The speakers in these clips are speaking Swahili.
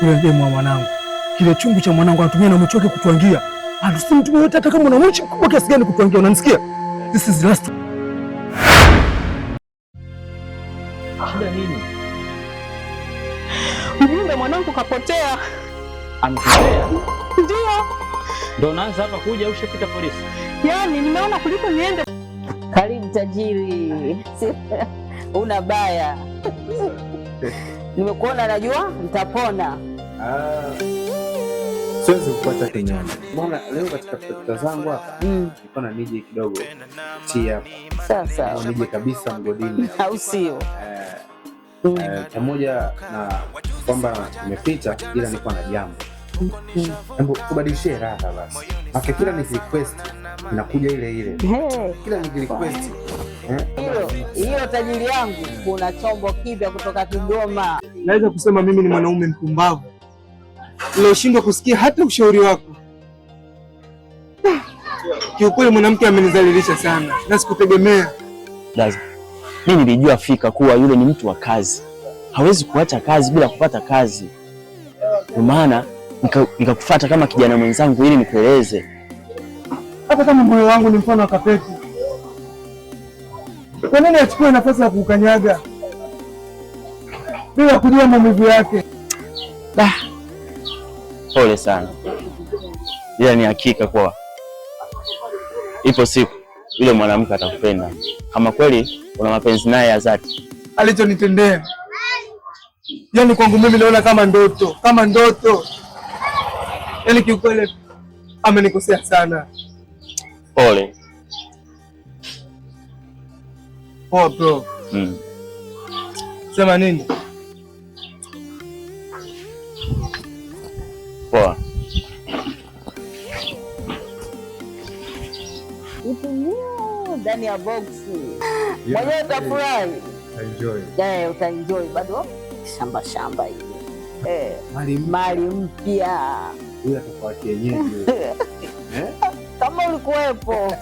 Yule demu mwanangu, kile chungu cha mwanangu anatumia na mchoke kutuangia. Alusimtumie yote hata kama una mchi kubwa kiasi gani kutuangia, unanisikia? This is last. Shida nini? Mjumbe mwanangu kapotea. Amepotea? Ndio. Ndio unaanza hapa kuja au ushapita polisi? Yaani nimeona kuliko niende. Karibu tajiri. Una baya. Nimekuona najua mtapona. Siwezi kupata kinyama. Mbona leo katika fikra zangu hapa nilikuwa na nije kidogo tia hapa. Sasa nije kabisa mgodini. Au sio? Pamoja na kwamba nimepita ila nilikuwa na jambo. Hebu kubadilishie raha basi. Hata kila ni request inakuja ile ile. Kila ni request. Hiyo tajiri yangu kuna chombo kipya kutoka Kigoma. Naweza kusema mimi ni mwanaume mpumbavu nilioshindwa kusikia hata ushauri wako. Kiukweli mwanamke amenizalilisha sana na sikutegemea. Lazima. Mimi nilijua fika kuwa yule ni mtu wa kazi. Hawezi kuacha kazi bila kupata kazi. Kwa maana nikakufuata kama kijana mwenzangu ili nikueleze. Hata kama moyo wangu ni mfano wa kapeti, kwa nini achukue nafasi ya kukanyaga bila kujua maumivu yake? Pole sana. Ila ni hakika kwa ipo siku yule mwanamke atakupenda. Kama kweli una mapenzi naye ya dhati. Alichonitendea, yaani kwangu mimi naona kama ndoto. Yaani kiukweli amenikosea sana. Pole. Poa bro. Sema nini? Poa. Ipo ndani ya boksi. Mwenyewe utafurahi. Utaenjoy bado shamba hii. Mali mpya. Huyu atakuwa kienyeji. Kama ulikuwepo.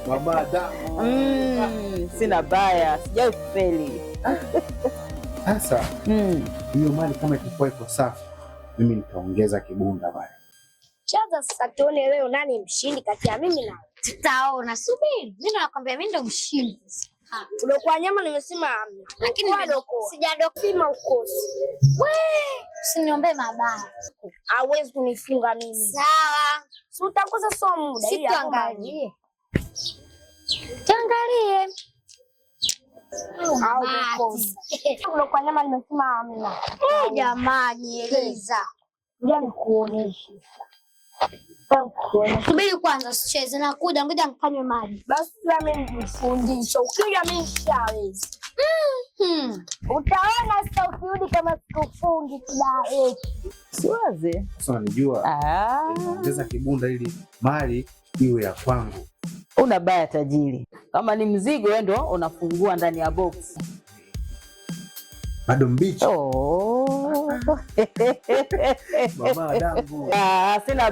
Mama damu. Sina baya, sijai kufeli. Sasa hiyo mali kama itakuwa iko safi, mimi nitaongeza kibunda pale. Chaza sasa tuone leo nani mshindi kati ya mimi na. Tutaona, subiri. Mimi nakwambia mimi ndo mshindi. Udokoa nyama nimesema amna. Lakini sijadokima ukosi. Usiniombe mabaya. Hawezi kunifunga mimi. Sawa. Si utakosa so muda ili tuangalie. Tuangalie. Udokoa nyama nimesema amna. Jamani Eliza. Ngoja nikuoneshe. Subiri kwanza usicheze na kuja ngoja nikanywe maji. Basi mimi nifundishe. Ukija mimi nishaweza. Utaona sasa ukirudi kama sikufungi kila Siwaze. Sasa unajua. Ongeza kibunda ili mali iwe ya kwangu. Una baya tajiri. Kama ni mzigo wewe ndo unafungua ndani ya box. Bado mbichi. Mama dangu. Sina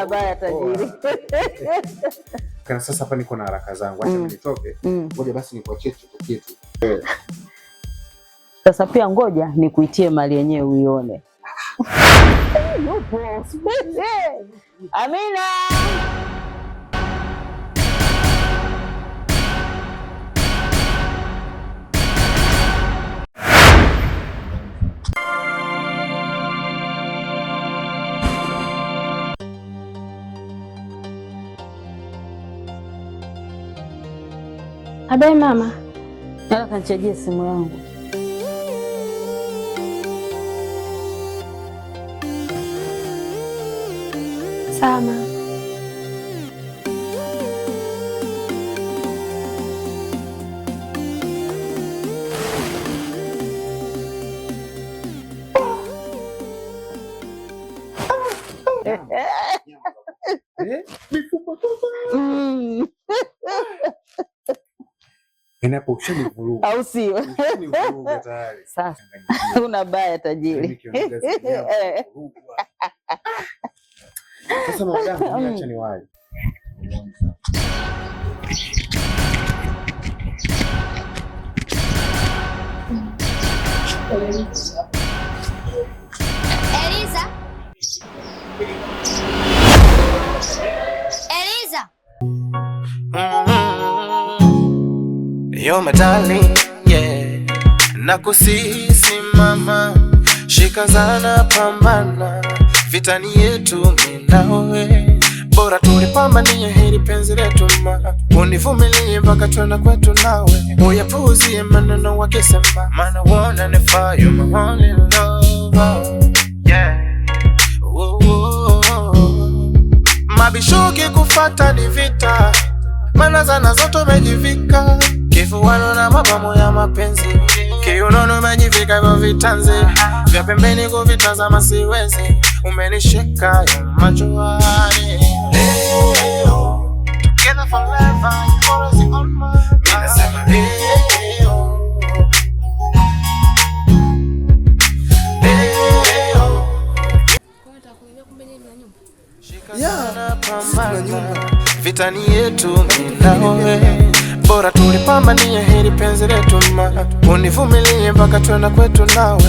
baya tajiri. Kana sasa hapa niko na haraka zangu. Acha nitoke. Ngoja basi nikuachie kitu. Sasa pia ngoja nikuitie mali yenyewe uione. Yupo. Amina. Habari mama. Kanichajia simu yangu. Sama. Inapo ushanivuruga. Au sio? Ushanivuruga tayari. Sasa una baya tajiri. Sasa madam, acha niwahi. You're my darling, yeah. Nakusisi mama, shikazana pambana, vitani yetu mimi nawe. Bora tulipambanie hili penzi letu ma, univumilie mpaka tuenda kwetu nawe. Uyapuuzie maneno wakisema, maana wanna never you my only love, yeah. Mabishuki kufata ni vita, maana zana zote umejivika. Kifuano na mapamu ya mapenzi, kiunono umejivika hivyo vitanzi. Vya pembeni kuvitazama siwezi, umenishika ya majuani. Leo, together forever, you always on my mind. Minasema leo, vitani yetu mimi nawe. Bora tulipambanie hili penzi letu ma, univumilie mpaka tuenda kwetu nawe.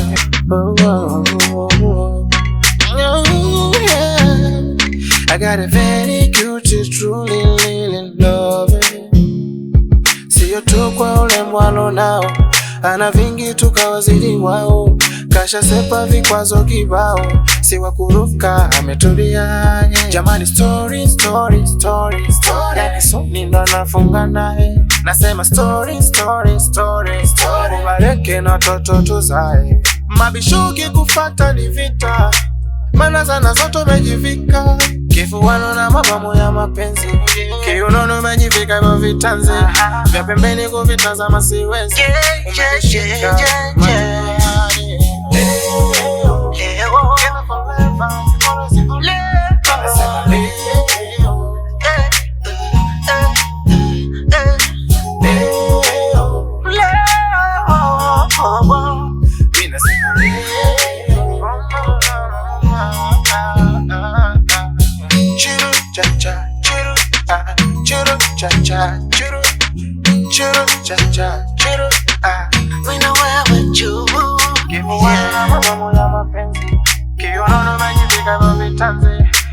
I got a very cute, truly really love it. Siyo tu kwa ule mwalo nao, ana vingi tukawazidi wao. Kasha sepa vikwazo kibao, siwa kuruka ametulia, yeah. Jamani story, story, story, story, yani soni ndo nafunga nae. Nasema story, story, story, story, ubareke na toto tuzae. Mabishuki kufata ni vita, maana zana zote umejivika. Kifuano na mapamu ya mapenzi, kiunono umejivika hivyo vitanzi. Vya pembeni kuvitazama siwezi, umejishika majuani.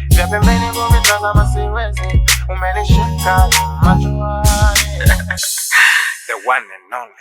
Vya pembeni kuvitazama siwezi, umenishika majuani. The one and only